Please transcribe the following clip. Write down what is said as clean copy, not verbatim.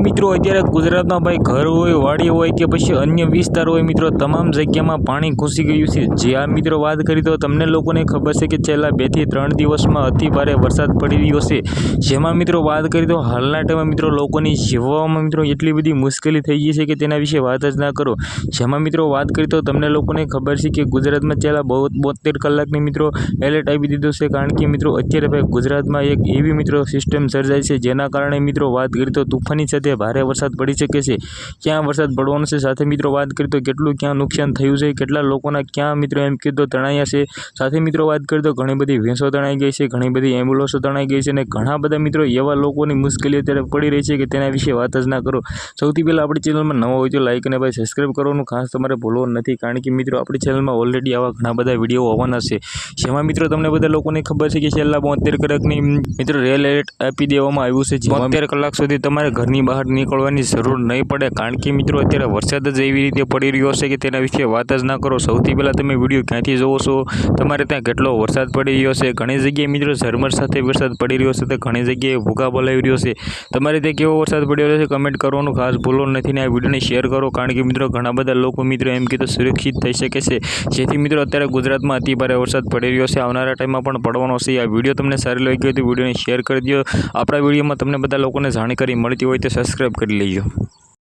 મિત્રો અત્યારે ગુજરાતમાં ભાઈ ઘર હોય, વાડી હોય કે પછી અન્ય વિસ્તાર હોય મિત્રો, તમામ જગ્યામાં પાણી ઘૂસી ગયું છે। જે આ મિત્રો વાત કરી તો તમને લોકોને ખબર છે કે છેલ્લા 2 થી 3 દિવસમાં અતિ ભારે વરસાદ પડી રહ્યો છે। જેમાં મિત્રો વાત કરી તો હાલના ટાઈમમાં મિત્રો લોકોની જીવવામાં મિત્રો એટલી બધી મુશ્કેલી થઈ ગઈ છે કે તેના વિશે વાત જ ના કરો। જેમાં મિત્રો વાત કરી તો તમને લોકોને ખબર છે કે ગુજરાતમાં છેલ્લા 72 કલાકની મિત્રો એલર્ટ આપી દીધો છે। કારણ કે મિત્રો અત્યારે ભાઈ ગુજરાતમાં એક એવી મિત્રો સિસ્ટમ સર્જાઈ છે જેના કારણે મિત્રો વાત કરી તો તુફાની સાથે ભારે વરસાદ પડી શકે છે। ક્યાં વરસાદ પડવાનો છે, સાથે મિત્રો વાત કરી તો કેટલું ક્યાં નુકસાન થયું છે, કેટલા લોકોના ક્યાં મિત્રો એમ કીધું તણાયા છે। સાથે મિત્રો વાત કરી તો ઘણી બધી ભેંસો તણાઈ ગઈ છે, ઘણી બધી એમ્બ્યુલન્સો તણાઈ ગઈ છે અને ઘણા બધા મિત્રો એવા લોકોની મુશ્કેલી અત્યારે પડી રહી છે કે તેના વિશે વાત જ ના કરો। સૌથી પહેલાં આપણી ચેનલમાં નવા હોય તો લાઈક અને ભાઈ સબસ્ક્રાઈબ કરવાનું ખાસ તમારે ભૂલવાનું નથી। કારણ કે મિત્રો આપણી ચેનલમાં ઓલરેડી આવા ઘણા બધા વિડીયો આવવાના છે। જેમાં મિત્રો તમને બધા લોકોને ખબર છે કે છેલ્લા 72 કલાકની મિત્રો રેડ એલર્ટ આપી દેવામાં આવ્યું છે। 72 કલાક સુધી તમારે ઘરની બહાર નીકળવાની જરૂર નહીં પડે। કારણ કે મિત્રો અત્યારે વરસાદ જ એવી રીતે પડી રહ્યો છે કે તેના વિશે વાત જ ના કરો। સૌથી પહેલાં તમે વિડીયો ક્યાંથી જોવો છો, તમારે ત્યાં કેટલો વરસાદ પડી રહ્યો છે, ઘણી જગ્યાએ મિત્રો ઝરમર સાથે વરસાદ પડી રહ્યો છે તો ઘણી જગ્યાએ ભૂકા બોલાવી રહ્યો છે। તમારે ત્યાં કેવો વરસાદ પડી રહ્યો છે કમેન્ટ કરવાનું ખાસ ભૂલો નથી ને આ વિડીયોને શેર કરો। કારણ કે મિત્રો ઘણા બધા લોકો મિત્રો એમ કીધું સુરક્ષિત થઈ શકે છે। જેથી મિત્રો અત્યારે ગુજરાતમાં અતિ ભારે વરસાદ પડી રહ્યો છે, આવનારા ટાઈમમાં પણ પડવાનો છે। આ વિડીયો તમને સારી લાગી હોય તો વિડીયોને શેર કરી દો। આપણા વિડીયોમાં તમને બધા લોકોને જાણકારી મળતી હોય તો સબસ્ક્રાઈબ કરી લેજો।